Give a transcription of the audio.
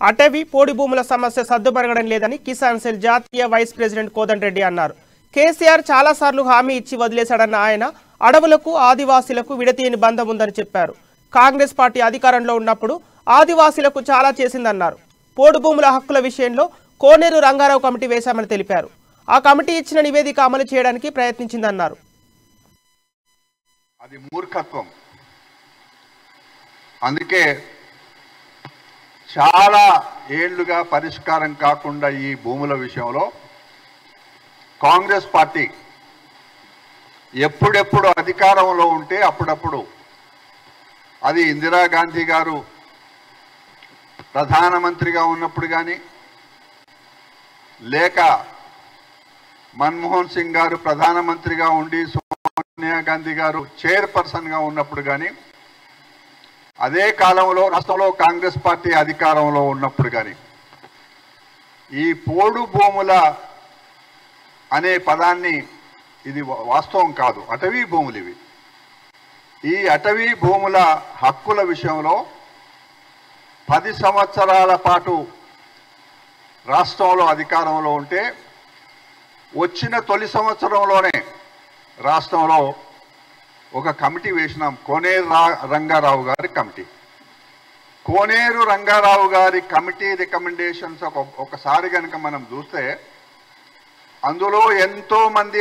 అటవీ పోడి భూముల సమస్య సద్దుమరగడం లేదని కిసాన్ సెల్ జాతీయ వైస్ ప్రెసిడెంట్ కోదండరెడ్డి అన్నారు. కేసీఆర్ చాలాసార్లు హామీ ఇచ్చి వదిలేశాడన్న ఆయన అడవులకు ఆదివాసీలకు విడతీయని బంధం ఉందని చెప్పారు. కాంగ్రెస్ పార్టీ అధికారంలో ఉన్నప్పుడు ఆదివాసీలకు చాలా చేసిందన్నారు. పోడు భూముల హక్కుల విషయంలో కోనేరు రంగారావు కమిటీ వేశామని తెలిపారు. ఆ కమిటీ ఇచ్చిన నివేదిక అమలు చేయడానికి ప్రయత్నించిందన్నారు. అది మూర్ఖత్వం. అందుకే చాలా ఏళ్లుగా పరిష్కారం కాకుండా ఈ భూముల విషయంలో కాంగ్రెస్ పార్టీ ఎప్పుడెప్పుడు అధికారంలో ఉంటే అప్పుడప్పుడు, అది ఇందిరాగాంధీ గారు ప్రధానమంత్రిగా ఉన్నప్పుడు కానీ, లేక మన్మోహన్ సింగ్ గారు ప్రధానమంత్రిగా ఉండి సోనియా గాంధీ గారు చైర్పర్సన్గా ఉన్నప్పుడు కానీ, అదే కాలంలో రాష్ట్రంలో కాంగ్రెస్ పార్టీ అధికారంలో ఉన్నప్పుడు కానీ, ఈ పోడు భూముల అనే పదాన్ని, ఇది వాస్తవం కాదు, అటవీ భూములు ఇవి. ఈ అటవీ భూముల హక్కుల విషయంలో 10 సంవత్సరాల పాటు రాష్ట్రంలో అధికారంలో ఉంటే, వచ్చిన తొలి సంవత్సరంలోనే రాష్ట్రంలో ఒక కమిటీ వేసినాం, కోనేరు రంగారావు గారి కమిటీ. కోనేరు రంగారావు గారి కమిటీ రికమెండేషన్స్ ఒకసారి కనుక మనం చూస్తే, అందులో ఎంతో మంది